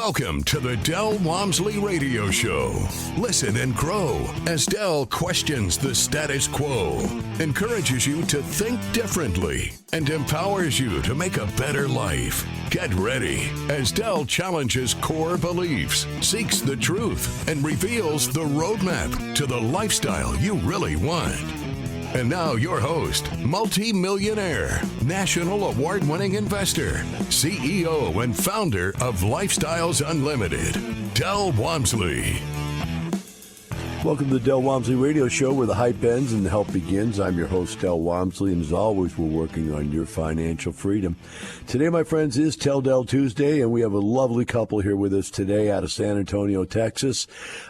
Welcome to the Del Walmsley Radio Show. Listen and grow as Del questions the status quo, encourages you to think differently, and empowers you to make a better life. Get ready as Del challenges core beliefs, seeks the truth, and reveals the roadmap to the lifestyle you really want. And now your host, multi-millionaire, national award-winning investor, CEO and founder of Lifestyles Unlimited, Del Walmsley. Welcome to the Del Walmsley Radio Show, where the hype ends and the help begins. I'm your host, Del Walmsley, and as always, we're working on your financial freedom. Today, my friends, is Tell Del Tuesday, and we have a lovely couple here with us today out of San Antonio, Texas.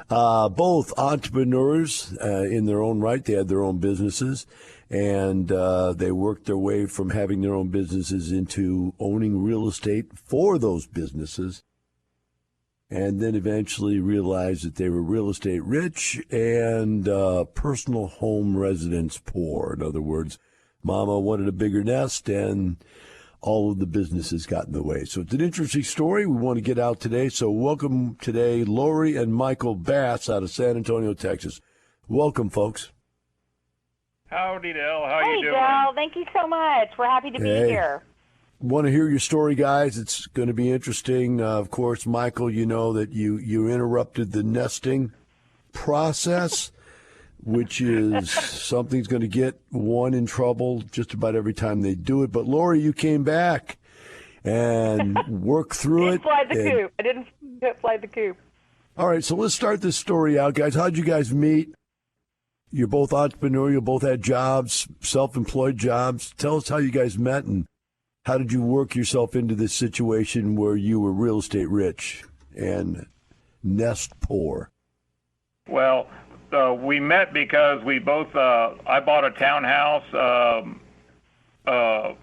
Both entrepreneurs in their own right. They had their own businesses, and they worked their way from having their own businesses into owning real estate for those businesses, and then eventually realized that they were real estate rich and personal home residence poor. In other words, mama wanted a bigger nest and all of the businesses got in the way. So it's an interesting story we want to get out today. So welcome today, Lorie and Michael Bass out of San Antonio, Texas. Welcome, folks. Howdy, Del. How you doing? Hey, Del. Thank you so much. We're happy to be here. Want to hear your story, guys. It's going to be interesting. Of course, Michael, you know that you interrupted the nesting process, which is something's going to get one in trouble just about every time they do it. But, Lorie, you came back and worked through it. I didn't fly the coop. All right, so let's start this story out, guys. How'd you guys meet? You're both entrepreneurial, both had jobs, self-employed jobs. Tell us how you guys met and how did you work yourself into this situation where you were real estate rich and nest poor? Well, we met because we both, I bought a townhouse a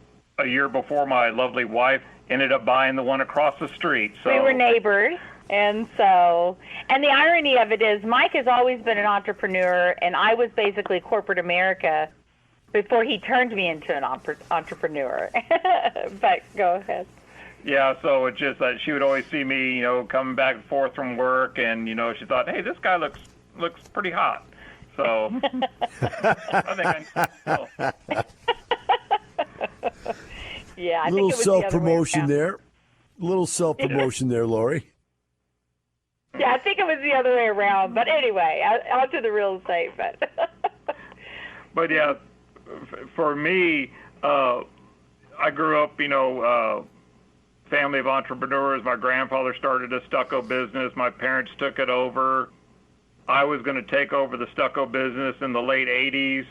year before my lovely wife ended up buying the one across the street. So we were neighbors. And the irony of it is Mike has always been an entrepreneur, and I was basically corporate America before he turned me into an entrepreneur. But go ahead. Yeah, so it's just that she would always see me, coming back and forth from work, and, she thought, hey, this guy looks pretty hot. So I think Yeah, I little think it was self-promotion there. Little self-promotion there, Lorie. Yeah, I think it was the other way around. But anyway, on to the real estate. But yeah, for me, I grew up, family of entrepreneurs. My grandfather started a stucco business. My parents took it over. I was going to take over the stucco business in the late 80s.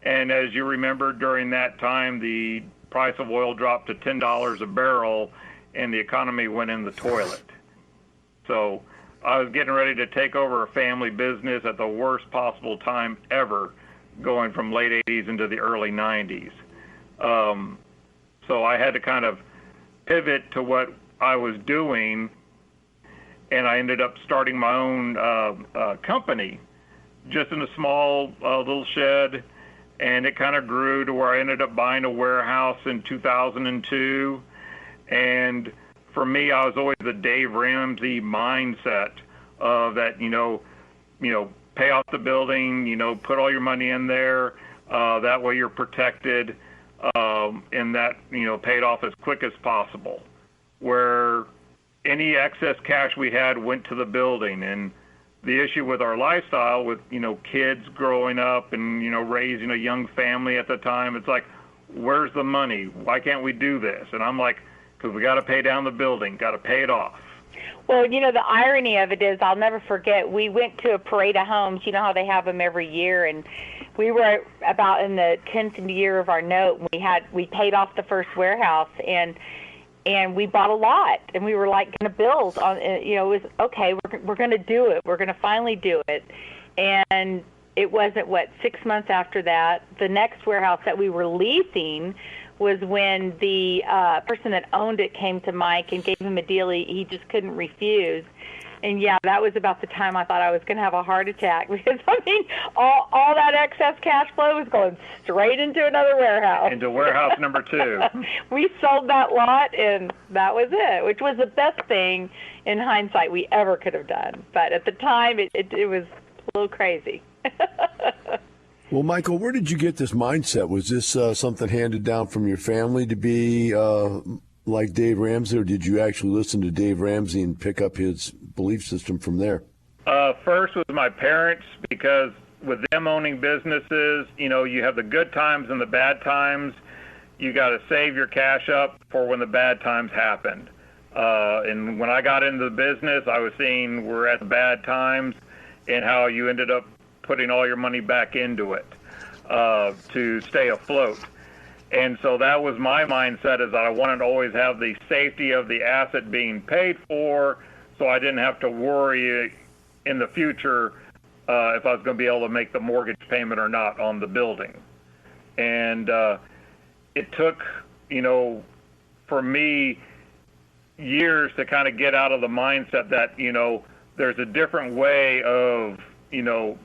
And as you remember, during that time, the price of oil dropped to $10 a barrel, and the economy went in the toilet. So I was getting ready to take over a family business at the worst possible time ever, going from late 80s into the early 90s. So I had to kind of pivot to what I was doing, and I ended up starting my own company just in a small little shed, and it kind of grew to where I ended up buying a warehouse in 2002. And for me, I was always the Dave Ramsey mindset of that, pay off the building, put all your money in there. That way you're protected, and that, pay it off as quick as possible. Where any excess cash we had went to the building. And the issue with our lifestyle with, kids growing up and, raising a young family at the time, it's like, where's the money? Why can't we do this? And I'm like, because we got to pay down the building, got to pay it off. Well, the irony of it is, I'll never forget, we went to a parade of homes. You know how they have them every year, and we were about in the 10th year of our note. We paid off the first warehouse, and we bought a lot, and we were like going to build on. It was okay. We're going to do it. We're going to finally do it, and it wasn't 6 months after that. The next warehouse that we were leasing was when the person that owned it came to Mike and gave him a deal he just couldn't refuse. And yeah, that was about the time I thought I was going to have a heart attack because, I mean, all that excess cash flow was going straight into another warehouse. Into warehouse number 2. We sold that lot, and that was it, which was the best thing in hindsight we ever could have done. But at the time, it was a little crazy. Well, Michael, where did you get this mindset? Was this something handed down from your family to be like Dave Ramsey, or did you actually listen to Dave Ramsey and pick up his belief system from there? First was my parents, because with them owning businesses, you know, you have the good times and the bad times. You got to save your cash up for when the bad times happened. And when I got into the business, I was seeing we're at the bad times and how you ended up putting all your money back into it to stay afloat. And so that was my mindset, is that I wanted to always have the safety of the asset being paid for, so I didn't have to worry in the future if I was going to be able to make the mortgage payment or not on the building. And it took, you know, for me, years to kind of get out of the mindset that, you know, there's a different way of, you know,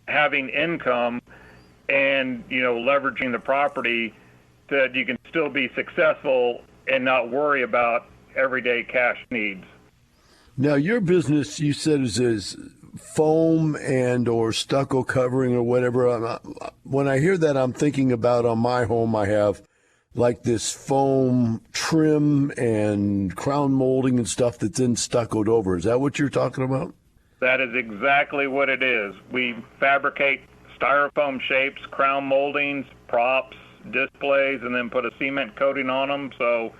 having income and, you know, leveraging the property that you can still be successful and not worry about everyday cash needs. Now, your business, you said, is foam and or stucco covering or whatever. When I hear that, I'm thinking about on my home, I have like this foam trim and crown molding and stuff that's then stuccoed over. Is that what you're talking about? That is exactly what it is. We fabricate styrofoam shapes, crown moldings, props, displays, and then put a cement coating on them, so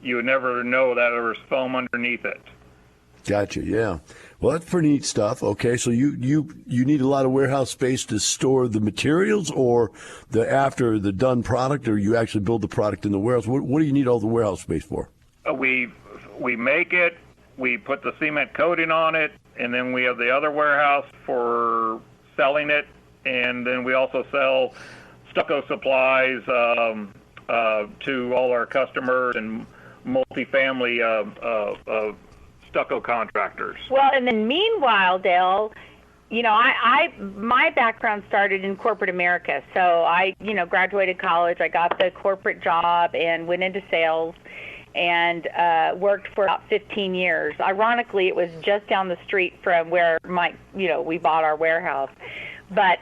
you would never know that there was foam underneath it. Gotcha, yeah. Well, that's pretty neat stuff. Okay, so you need a lot of warehouse space to store the materials, or after the done product, or you actually build the product in the warehouse? What do you need all the warehouse space for? We make it, we put the cement coating on it, and then we have the other warehouse for selling it, and then we also sell stucco supplies to all our customers and multifamily stucco contractors. Well, and then meanwhile, Dale, you know, my background started in corporate America. So I, you know, graduated college, I got the corporate job and went into sales and worked for about 15 years. Ironically, it was just down the street from where we bought our warehouse. But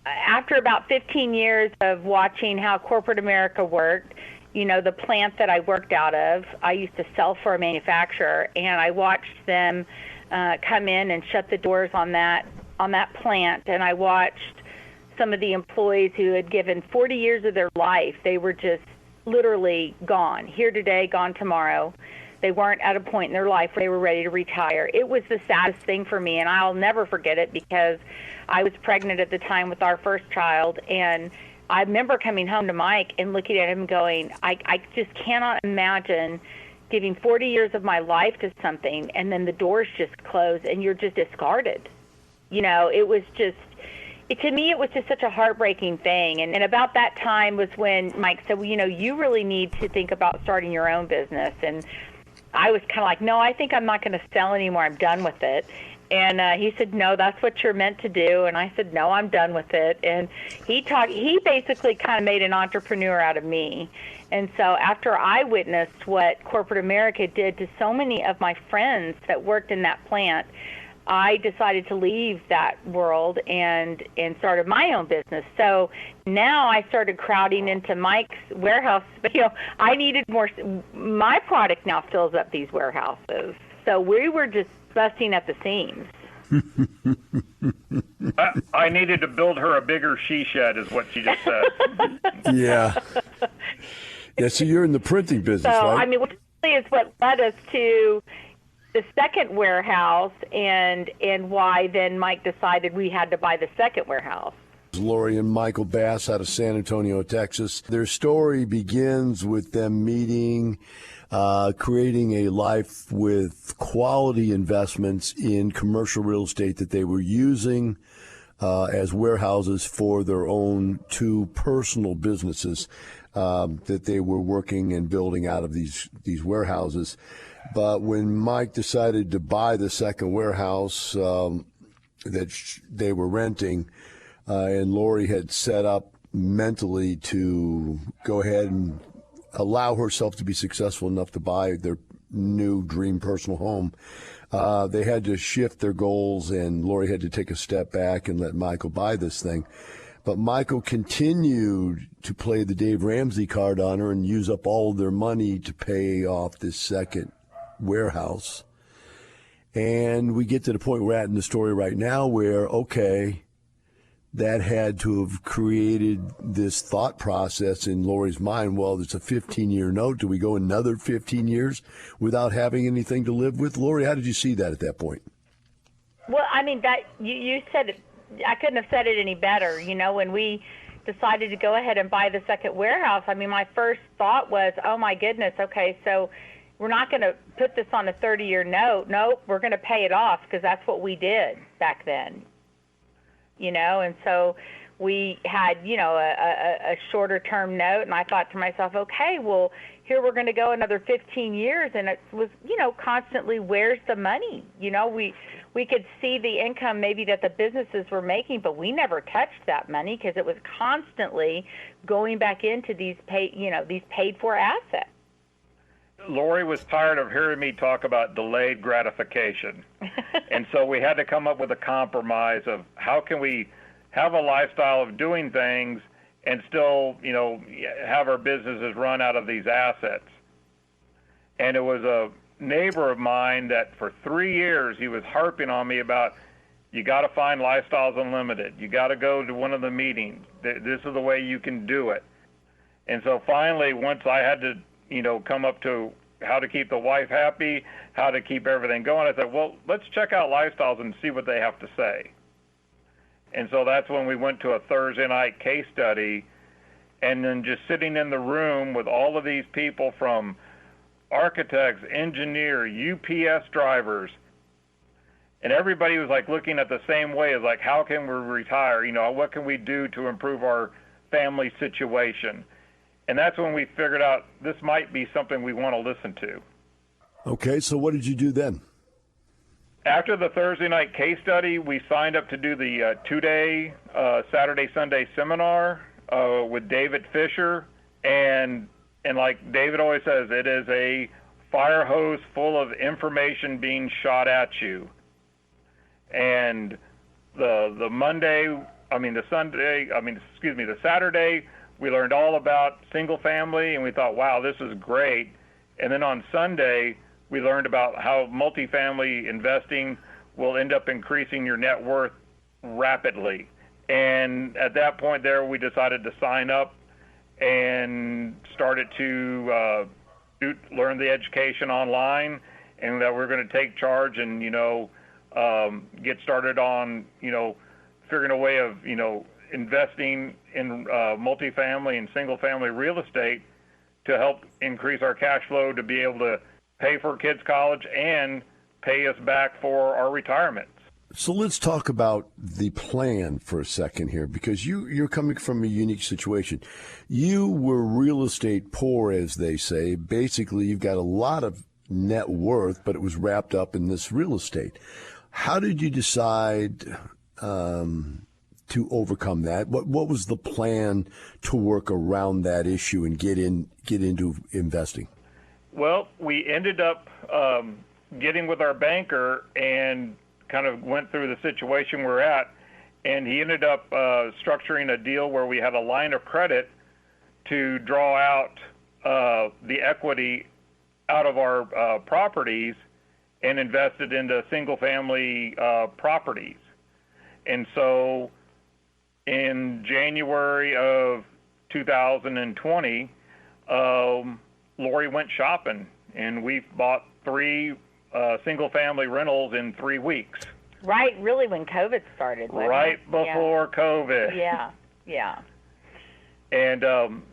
after about 15 years of watching how corporate America worked, you know, the plant that I worked out of, I used to sell for a manufacturer, and I watched them come in and shut the doors on that plant, and I watched some of the employees who had given 40 years of their life. They were just literally gone, here today, gone tomorrow. They weren't at a point in their life where they were ready to retire. It was the saddest thing for me, and I'll never forget it because I was pregnant at the time with our first child, and I remember coming home to Mike and looking at him going, I just cannot imagine giving 40 years of my life to something and then the doors just close and you're just discarded. You know, it was just, to me, it was just such a heartbreaking thing. And about that time was when Mike said, well, you know, you really need to think about starting your own business. And I was kind of like, no, I think I'm not going to sell anymore. I'm done with it. And he said, no, that's what you're meant to do. And I said, no, I'm done with it. And he basically kind of made an entrepreneur out of me. And so after I witnessed what corporate America did to so many of my friends that worked in that plant, I decided to leave that world and started my own business. So now I started crowding into Mike's warehouse. You know, I needed more. My product now fills up these warehouses. So we were just busting at the seams. I needed to build her a bigger she shed, is what she just said. Yeah. Yeah, so you're in the printing business, so, right? I mean, which really is what led us to the second warehouse and why then Mike decided we had to buy the second warehouse. Lorie and Michael Bass out of San Antonio, Texas. Their story begins with them meeting, creating a life with quality investments in commercial real estate that they were using as warehouses for their own two personal businesses. that they were working and building out of these warehouses. But when Mike decided to buy the second warehouse that they were renting, and Lorie had set up mentally to go ahead and allow herself to be successful enough to buy their new dream personal home, they had to shift their goals, and Lorie had to take a step back and let Michael buy this thing. But Michael continued to play the Dave Ramsey card on her and use up all of their money to pay off this second warehouse. And we get to the point we're at in the story right now where, okay, that had to have created this thought process in Lorie's mind. Well, it's a 15-year note. Do we go another 15 years without having anything to live with? Lorie, how did you see that at that point? Well, I mean, that you said it. I couldn't have said it any better. You know, when we decided to go ahead and buy the second warehouse, I mean, my first thought was, oh, my goodness, okay, so we're not going to put this on a 30-year note. Nope, we're going to pay it off because that's what we did back then. You know, and so we had, you know, a shorter term note, and I thought to myself, okay, well, here we're going to go another 15 years, and it was, you know, constantly, where's the money? You know, we could see the income maybe that the businesses were making, but we never touched that money because it was constantly going back into these paid for assets. Lorie was tired of hearing me talk about delayed gratification. And so we had to come up with a compromise of how can we have a lifestyle of doing things and still, you know, have our businesses run out of these assets. And it was a neighbor of mine that for 3 years he was harping on me about, you got to find Lifestyles Unlimited. You got to go to one of the meetings. This is the way you can do it. And so finally, once I had to, you know, come up to how to keep the wife happy, how to keep everything going, I said, well, let's check out Lifestyles and see what they have to say. And so that's when we went to a Thursday night case study, and then just sitting in the room with all of these people from architects, engineers, UPS drivers, and everybody was like looking at the same way as like, how can we retire? You know, what can we do to improve our family situation? And that's when we figured out this might be something we want to listen to. Okay, so what did you do then? After the Thursday night case study, we signed up to do the two-day Saturday-Sunday seminar with David Fisher. And like David always says, it is a fire hose full of information being shot at you. And the Saturday, we learned all about single family, and we thought, wow, this is great. And then on Sunday, we learned about how multifamily investing will end up increasing your net worth rapidly. And at that point there, we decided to sign up and started to learn the education online, and that we're going to take charge and, you know, get started on, you know, figuring a way of, you know, investing in multifamily and single family real estate to help increase our cash flow to be able to pay for kids' college and pay us back for our retirements. So let's talk about the plan for a second here, because you're coming from a unique situation. You were real estate poor, as they say. Basically, you've got a lot of net worth, but it was wrapped up in this real estate. How did you decide to overcome that? What was the plan to work around that issue and get into investing? Well, we ended up getting with our banker and kind of went through the situation we're at, and he ended up structuring a deal where we had a line of credit to draw out the equity out of our properties and invest it into single-family properties. And so in January of 2020, Lorie went shopping, and we bought 3 single-family rentals in 3 weeks. Right, really when COVID started. Right before COVID. Yeah. And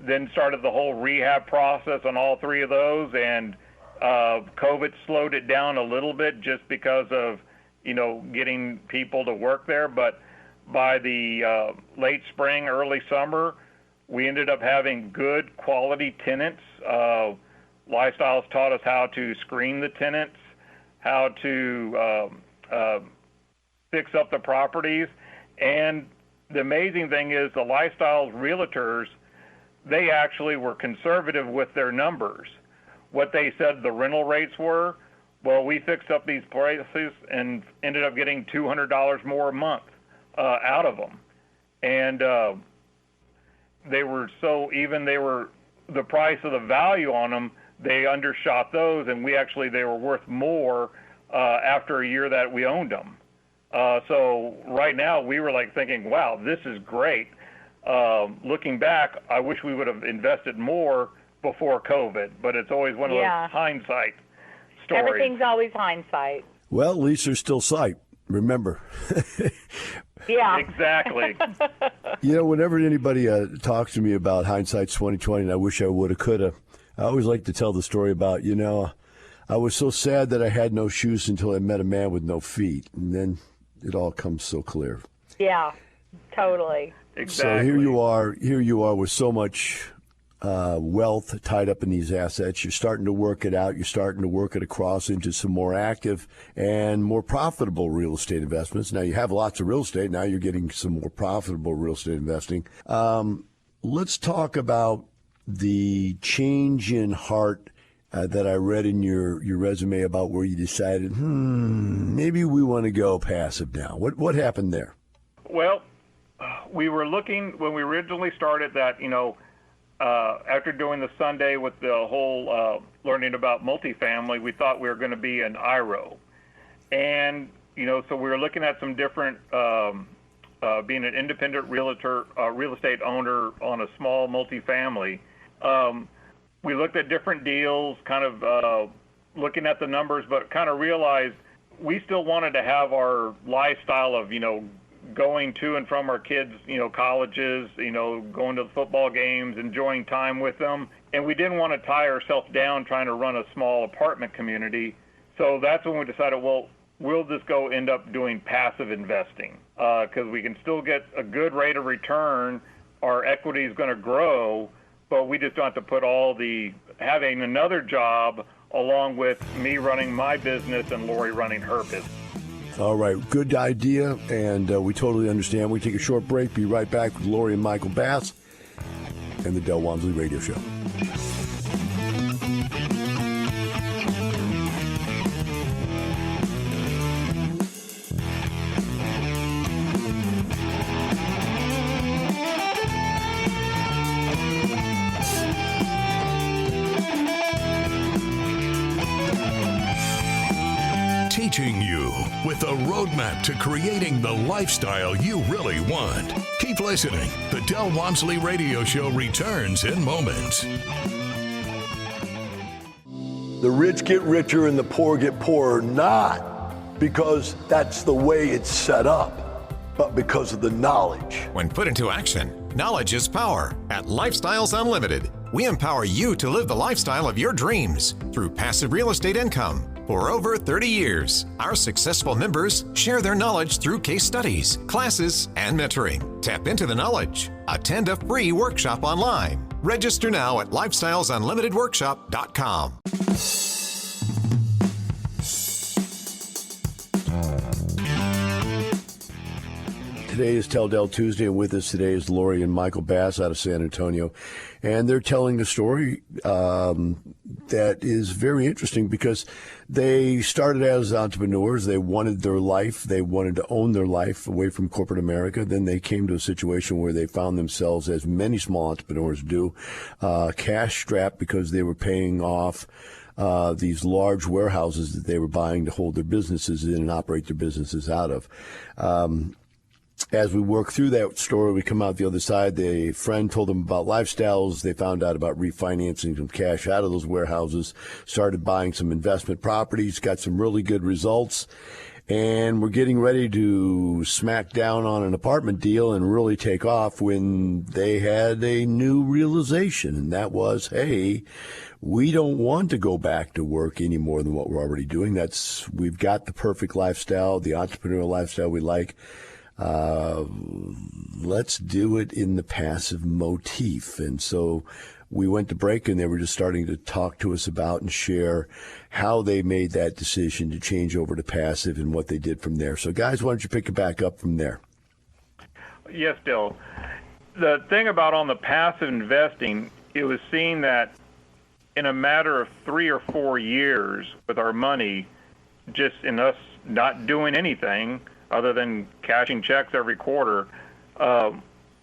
then started the whole rehab process on all 3 of those, and COVID slowed it down a little bit just because of, you know, getting people to work there. But by the late spring, early summer, We ended up having good quality tenants. Lifestyles taught us how to screen the tenants, how to fix up the properties. And the amazing thing is the Lifestyles realtors, they actually were conservative with their numbers. What they said the rental rates were, well, we fixed up these prices and ended up getting $200 more a month out of them. And they were the price of the value on them, they undershot those, and they were worth more after a year that we owned them. So right now we were like thinking, wow, this is great. Looking back, I wish we would have invested more before COVID, but it's always one of those hindsight stories. Everything's always hindsight. Well, at least there's still sight. Remember. Yeah. Exactly. Whenever anybody talks to me about hindsight's 20/20, and I wish I would have, could have, I always like to tell the story about, I was so sad that I had no shoes until I met a man with no feet, and then it all comes so clear. Yeah, totally. Exactly. So here you are with so much wealth tied up in these assets. You're starting to work it out. You're starting to work it across into some more active and more profitable real estate investments. Now, you have lots of real estate. Now you're getting some more profitable real estate investing. Let's talk about the change in heart that I read in your resume about where you decided, maybe we want to go passive now. What happened there? Well, we were looking when we originally started that, after doing the Sunday with the whole learning about multifamily, we thought we were going to be an IRO. And, so we were looking at some different, being an independent realtor, real estate owner on a small multifamily. We looked at different deals, kind of looking at the numbers, but kind of realized we still wanted to have our lifestyle of, going to and from our kids, colleges, going to the football games, enjoying time with them. And we didn't want to tie ourselves down trying to run a small apartment community. So that's when we decided, well, we'll just go end up doing passive investing because we can still get a good rate of return. Our equity is going to grow, but we just don't have to put having another job along with me running my business and Lorie running her business. All right, good idea, and we totally understand. We take a short break, be right back with Lorie and Michael Bass and the Del Walmsley Radio Show. Teaching you with a roadmap to creating the lifestyle you really want. Keep listening. The Del Walmsley Radio Show returns in moments. The rich get richer and the poor get poorer, not because that's the way it's set up, but because of the knowledge. When put into action, knowledge is power. At Lifestyles Unlimited, we empower you to live the lifestyle of your dreams through passive real estate income. For over 30 years, our successful members share their knowledge through case studies, classes, and mentoring. Tap into the knowledge. Attend a free workshop online. Register now at lifestylesunlimitedworkshop.com. Today is Tell Del Tuesday, and with us today is Lorie and Michael Bass out of San Antonio. And they're telling a story that is very interesting because they started as entrepreneurs. They wanted their life. They wanted to own their life away from corporate America. Then they came to a situation where they found themselves, as many small entrepreneurs do, cash strapped because they were paying off these large warehouses that they were buying to hold their businesses in and operate their businesses out of. As we work through that story, we come out the other side. The friend told them about lifestyles. They found out about refinancing some cash out of those warehouses, started buying some investment properties, got some really good results. And we're getting ready to smack down on an apartment deal and really take off when they had a new realization. And that was, hey, we don't want to go back to work any more than what we're already doing. We've got the perfect lifestyle, the entrepreneurial lifestyle we like. let's do it in the passive motif. And so we went to break, and they were just starting to talk to us about and share how they made that decision to change over to passive and what they did from there. So, guys, why don't you pick it back up from there? Yes, Dale. The thing about on the passive investing, it was seen that in a matter of 3 or 4 years with our money, just in us not doing anything other than cashing checks every quarter,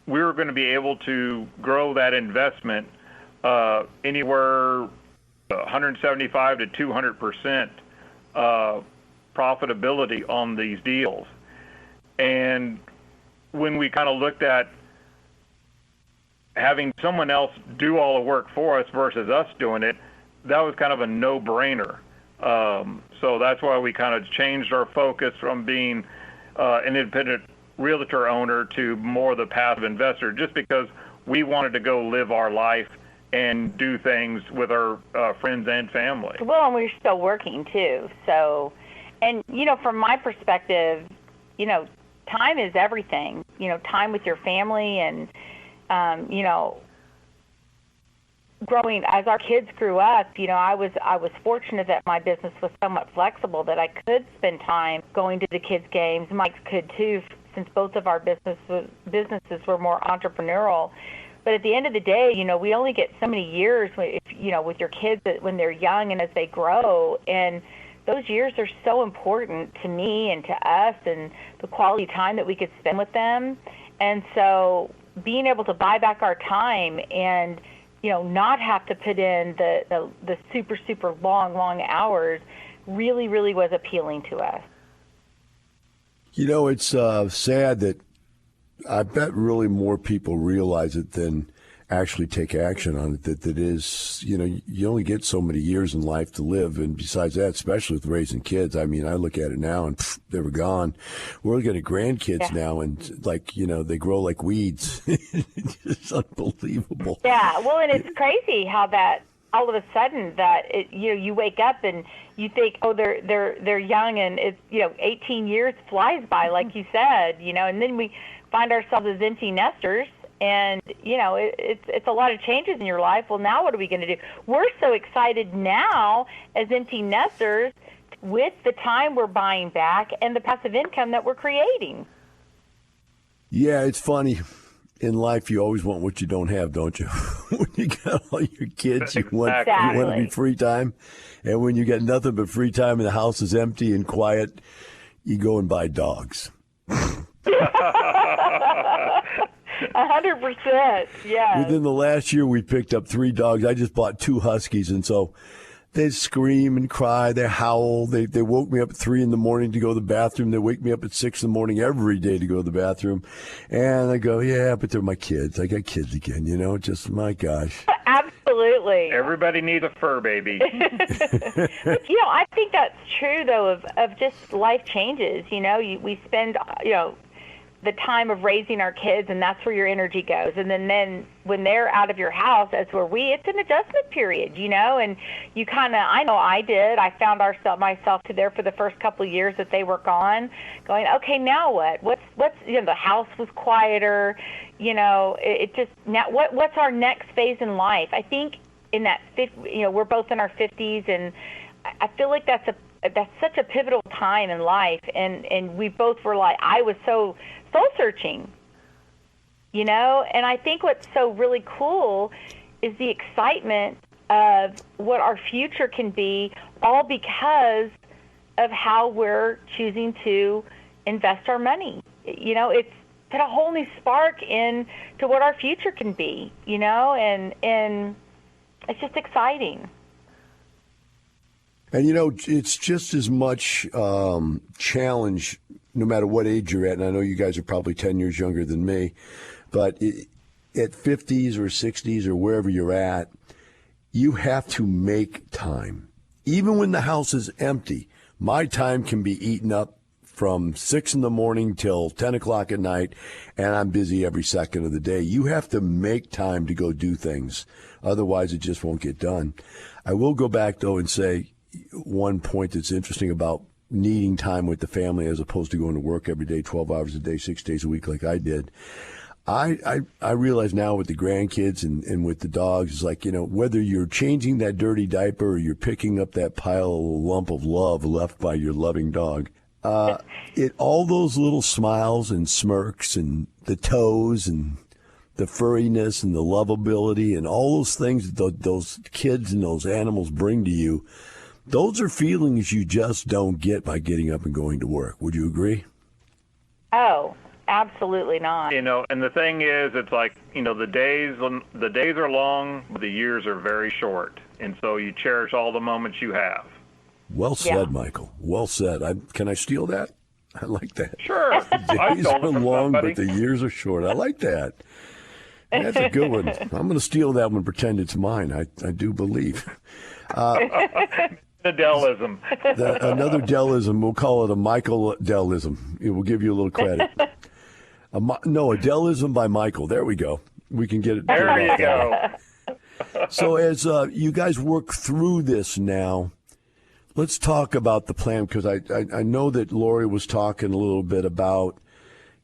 we were going to be able to grow that investment anywhere 175 to 200% profitability on these deals. And when we kind of looked at having someone else do all the work for us versus us doing it, that was kind of a no-brainer. So that's why we kind of changed our focus from being an independent realtor owner to more the passive investor, just because we wanted to go live our life and do things with our friends and family. Well, and we're still working too. So, and, from my perspective, time is everything. Time with your family and, growing as our kids grew up, I was fortunate that my business was somewhat flexible, that I could spend time going to the kids' games. Mike could too, since both of our businesses were more entrepreneurial. But at the end of the day, we only get so many years with your kids when they're young and as they grow. And those years are so important to me and to us, and the quality time that we could spend with them. And so being able to buy back our time and not have to put in the super, super long hours really, really was appealing to us. It's sad that I bet really more people realize it than actually take action on it, that is, you only get so many years in life to live. And besides that, especially with raising kids, I mean, I look at it now and they were gone. We're looking at grandkids now and they grow like weeds. It's unbelievable. Yeah. Well, and it's crazy how that all of a sudden that you wake up and you think, oh, they're young, and it's 18 years flies by, like you said, and then we find ourselves as empty nesters. And, it's a lot of changes in your life. Well, now what are we going to do? We're so excited now as empty nesters with the time we're buying back and the passive income that we're creating. Yeah, it's funny. In life, you always want what you don't have, don't you? When you got all your kids, you want to be free time. And when you got nothing but free time and the house is empty and quiet, you go and buy dogs. 100%, yeah. Within the last year, we picked up 3 dogs. I just bought 2 huskies, and so they scream and cry. They howl. They woke me up at 3 in the morning to go to the bathroom. They wake me up at 6 in the morning every day to go to the bathroom. And I go, yeah, but they're my kids. I got kids again, just my gosh. Absolutely. Everybody needs a fur baby. I think that's true, though, of just life changes. We spend, the time of raising our kids, and that's where your energy goes. And then when they're out of your house, it's an adjustment period, and you kind of, I know I did. I found myself to there for the first couple of years that they were gone, going, okay, now what? What's the house was quieter, it just, now what's our next phase in life? I think in that, we're both in our 50s, and I feel like that's such a pivotal time in life, and we both were like, I was so soul-searching, and I think what's so really cool is the excitement of what our future can be, all because of how we're choosing to invest our money. It's put a whole new spark into what our future can be, and it's just exciting. And, it's just as much challenge no matter what age you're at. And I know you guys are probably 10 years younger than me. But at 50s or 60s or wherever you're at, you have to make time. Even when the house is empty, my time can be eaten up from 6 in the morning till 10 o'clock at night, and I'm busy every second of the day. You have to make time to go do things. Otherwise, it just won't get done. I will go back, though, and say one point that's interesting about needing time with the family as opposed to going to work every day, 12 hours a day, 6 days a week like I did. I realize now with the grandkids and with the dogs, it's like, whether you're changing that dirty diaper or you're picking up that lump of love left by your loving dog, all those little smiles and smirks and the toes and the furriness and the lovability and all those things that those kids and those animals bring to you, those are feelings you just don't get by getting up and going to work. Would you agree? Oh, absolutely not. And the thing is, it's like, the days are long, but the years are very short. And so you cherish all the moments you have. Well said, Michael. Well said. Can I steal that? I like that. Sure. The days are long, but the years are short. I like that. That's a good one. I'm going to steal that one and pretend it's mine. I do believe. The Dellism. Another Dellism. We'll call it a Michael Dellism. We'll give you a little credit. A Dellism by Michael. There we go. We can get it. There you go. So as you guys work through this now, let's talk about the plan, because I know that Lorie was talking a little bit about,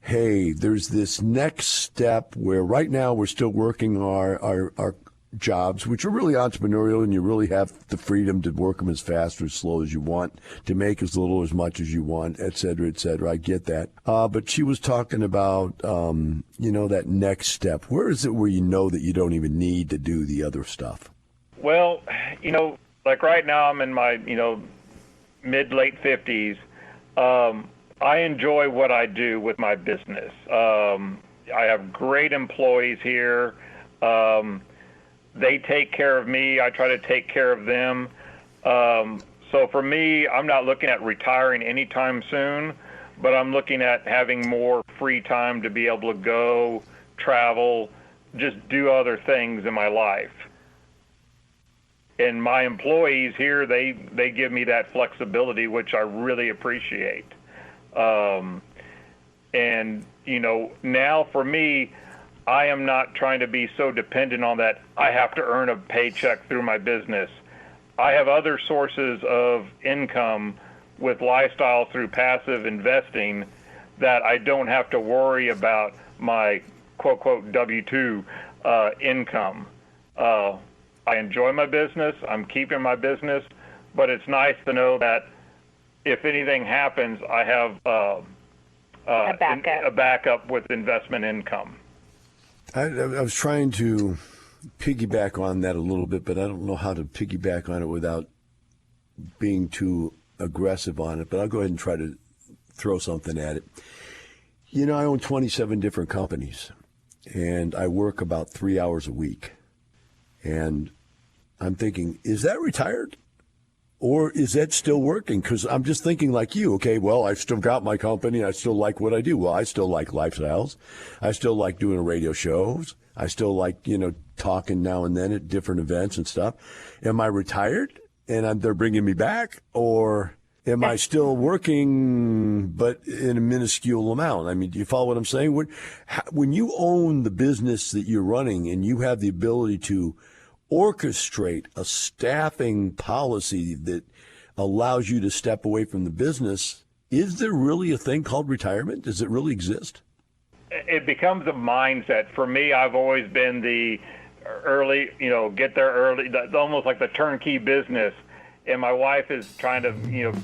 hey, there's this next step where right now we're still working our jobs, which are really entrepreneurial, and you really have the freedom to work them as fast or as slow as you want, to make as little or as much as you want, et cetera, et cetera. I get that. But she was talking about, that next step. Where is it where you know that you don't even need to do the other stuff? Well, like right now I'm in my, mid-late 50s. I enjoy what I do with my business. I have great employees here. They take care of me. I try to take care of them. So for me, I'm not looking at retiring anytime soon, but I'm looking at having more free time to be able to go, travel, just do other things in my life. And my employees here, they give me that flexibility, which I really appreciate. And, now for me, I am not trying to be so dependent on that I have to earn a paycheck through my business. I have other sources of income with lifestyle through passive investing that I don't have to worry about my quote W-2 income. I enjoy my business. I'm keeping my business, but it's nice to know that if anything happens, I have a backup with investment income. I was trying to piggyback on that a little bit, but I don't know how to piggyback on it without being too aggressive on it. But I'll go ahead and try to throw something at it. I own 27 different companies, and I work about 3 hours a week. And I'm thinking, is that retired? Or is that still working? Because I'm just thinking like you, okay, well, I've still got my company. I still like what I do. Well, I still like lifestyles. I still like doing radio shows. I still like, talking now and then at different events and stuff. Am I retired and they're bringing me back? Or am I still working but in a minuscule amount? I mean, do you follow what I'm saying? When you own the business that you're running and you have the ability to orchestrate a staffing policy that allows you to step away from the business, is there really a thing called retirement? Does it really exist? It becomes a mindset. For me, I've always been the early, get there early, almost like the turnkey business. And my wife is trying to,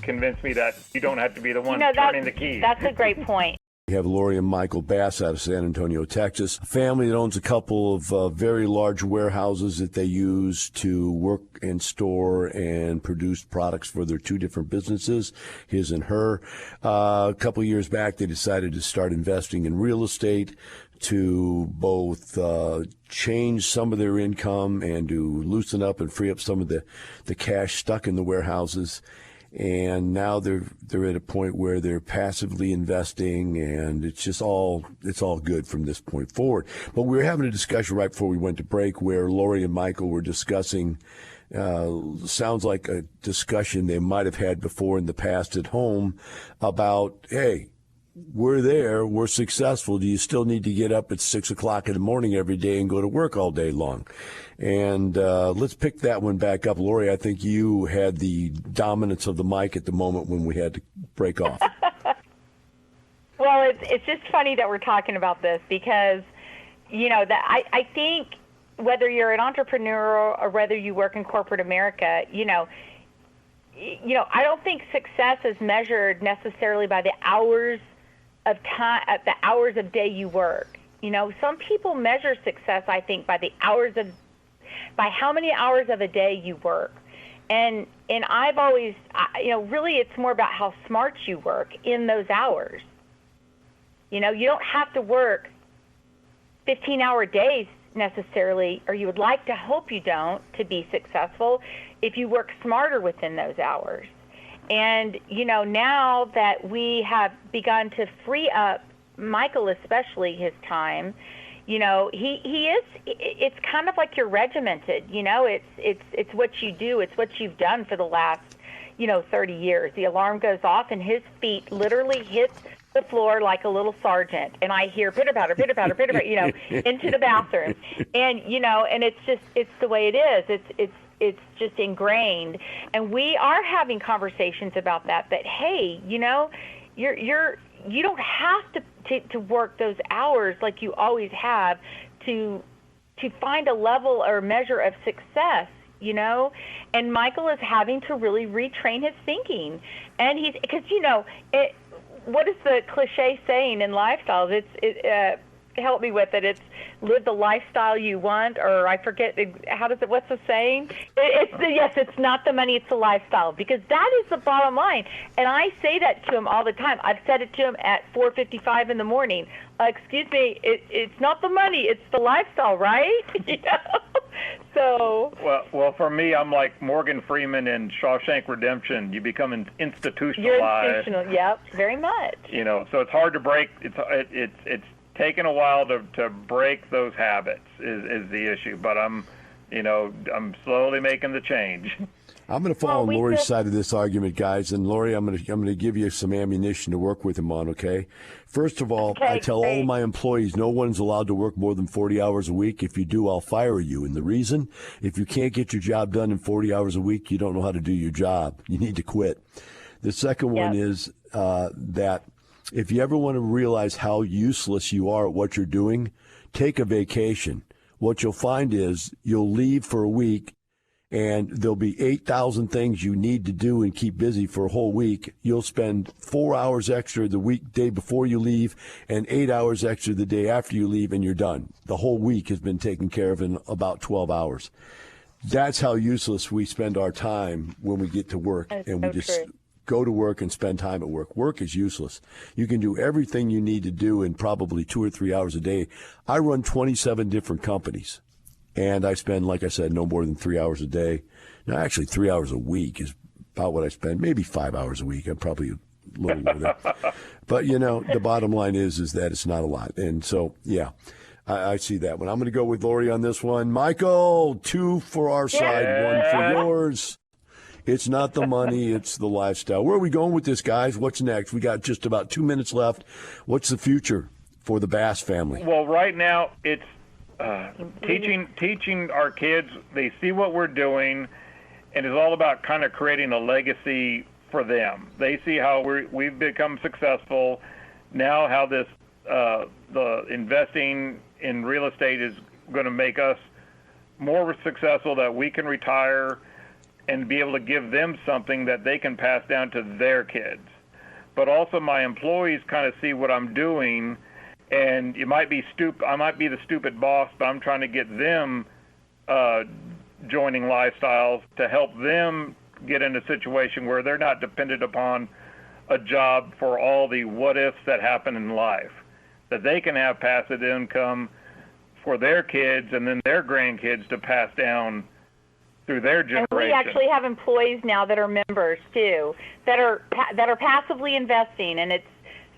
convince me that you don't have to be the one turning the keys. That's a great point. We have Lorie and Michael Bass out of San Antonio, Texas, a family that owns a couple of very large warehouses that they use to work and store and produce products for their two different businesses, his and her. A couple of years back, they decided to start investing in real estate to both change some of their income and to loosen up and free up some of the cash stuck in the warehouses. And now they're at a point where they're passively investing, and it's all good from this point forward. But we were having a discussion right before we went to break where Lorie and Michael were discussing, sounds like a discussion they might have had before in the past at home about, hey, we're there, we're successful. Do you still need to get up at 6 o'clock in the morning every day and go to work all day long? And let's pick that one back up. Lorie, I think you had the dominance of the mic at the moment when we had to break off. Well, it's just funny that we're talking about this because, that I think whether you're an entrepreneur or whether you work in corporate America, I don't think success is measured necessarily by the hours of time, the hours of day you work. Some people measure success, I think, by how many hours of a day you work. And I've always, really it's more about how smart you work in those hours. You don't have to work 15-hour days necessarily, or you would like to hope you don't, to be successful if you work smarter within those hours. And, now that we have begun to free up, Michael especially, his time, he is, it's kind of like you're regimented, it's what you do, it's what you've done for the last, 30 years. The alarm goes off and his feet literally hit the floor like a little sergeant, and I hear pitter-patter, pitter-patter, pitter-patter, into the bathroom. And, and it's the way it is. It's just ingrained. And we are having conversations about that hey, you don't have to work those hours like you always have to find a level or measure of success, and Michael is having to really retrain his thinking. And because, what is the cliche saying in lifestyles? Help me with it. It's live the lifestyle you want, or I forget, what's the saying? It's not the money, it's the lifestyle, because that is the bottom line. And I say that to him all the time. I've said it to him at 4:55 in the morning. Excuse me, it's not the money, it's the lifestyle, right? So. Well, for me, I'm like Morgan Freeman in Shawshank Redemption. You become institutionalized. You're institutional, yep, very much. So it's hard to break. It's taken a while to break those habits is the issue, but I'm slowly making the change. I'm going to follow Lorie's side of this argument, guys. And Lorie, I'm going to give you some ammunition to work with him on, okay? First of all, I tell all of my employees no one's allowed to work more than 40 hours a week. If you do, I'll fire you. And the reason, if you can't get your job done in 40 hours a week, you don't know how to do your job. You need to quit. The second one is that if you ever want to realize how useless you are at what you're doing, take a vacation. What you'll find is you'll leave for a week, and there'll be 8,000 things you need to do and keep busy for a whole week. You'll spend 4 hours extra the weekday before you leave and 8 hours extra the day after you leave, and you're done. The whole week has been taken care of in about 12 hours. That's how useless we spend our time when we get to work. That's and we so just true. Go to work and spend time at work. Work is useless. You can do everything you need to do in probably 2 or 3 hours a day. I run 27 different companies. And I spend, like I said, no more than 3 hours a day. Now, actually, 3 hours a week is about what I spend. Maybe 5 hours a week. I'm probably a little over that. But, the bottom line is that it's not a lot. And so, I see that one. I'm going to go with Lorie on this one. Michael, 2 for our side, 1 for yours. It's not the money, it's the lifestyle. Where are we going with this, guys? What's next? We got just about 2 minutes left. What's the future for the Bass family? Well, right now, it's teaching our kids. They see what we're doing, and it's all about kind of creating a legacy for them. They see how we've become successful, now how this the investing in real estate is going to make us more successful, that we can retire and be able to give them something that they can pass down to their kids. But also my employees kind of see what I'm doing, and I might be the stupid boss, but I'm trying to get them joining lifestyles to help them get in a situation where they're not dependent upon a job for all the what ifs that happen in life, that they can have passive income for their kids and then their grandkids to pass down through their generation. And we actually have employees now that are members too, that are passively investing, and it's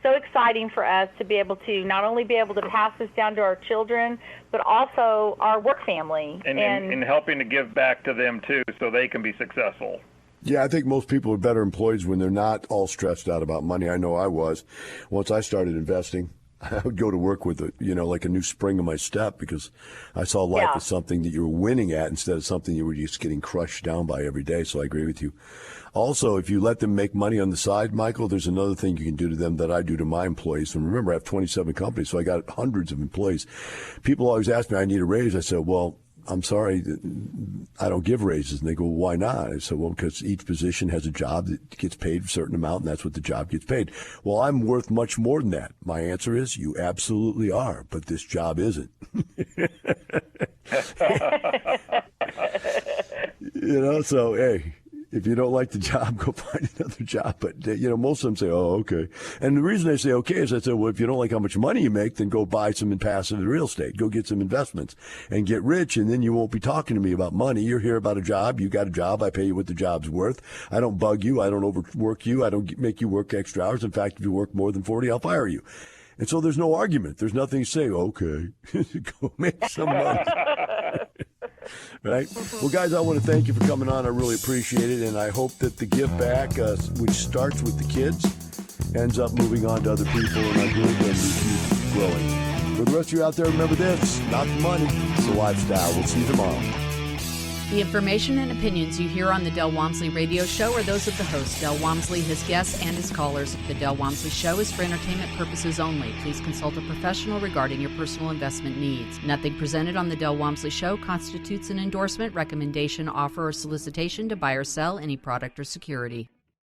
so exciting for us to be able to not only be able to pass this down to our children, but also our work family. And helping to give back to them too, so they can be successful. Yeah, I think most people are better employees when they're not all stressed out about money. I know I was. Once I started investing, I would go to work with like a new spring in my step, because I saw life as something that you were winning at instead of something you were just getting crushed down by every day. So I agree with you. Also, if you let them make money on the side, Michael, there's another thing you can do to them that I do to my employees. And remember, I have 27 companies, so I got hundreds of employees. People always ask me, I need a raise. I said, well, I'm sorry, I don't give raises. And they go, well, why not? I said, well, because each position has a job that gets paid a certain amount, and that's what the job gets paid. Well, I'm worth much more than that. My answer is, you absolutely are, but this job isn't. So, hey, if you don't like the job, go find another job. But, most of them say, oh, okay. And the reason they say okay is I say, well, if you don't like how much money you make, then go buy some passive real estate. Go get some investments and get rich, and then you won't be talking to me about money. You're here about a job. You got a job. I pay you what the job's worth. I don't bug you. I don't overwork you. I don't make you work extra hours. In fact, if you work more than 40, I'll fire you. And so there's no argument. There's nothing to say, okay, go make some money. Right? Well, guys, I want to thank you for coming on. I really appreciate it, and I hope that the give back, which starts with the kids, ends up moving on to other people in our group, and we keep growing. For the rest of you out there, remember this: not the money, it's the lifestyle. We'll see you tomorrow. The information and opinions you hear on the Del Walmsley Radio Show are those of the host, Del Walmsley, his guests, and his callers. The Del Walmsley Show is for entertainment purposes only. Please consult a professional regarding your personal investment needs. Nothing presented on the Del Walmsley Show constitutes an endorsement, recommendation, offer, or solicitation to buy or sell any product or security.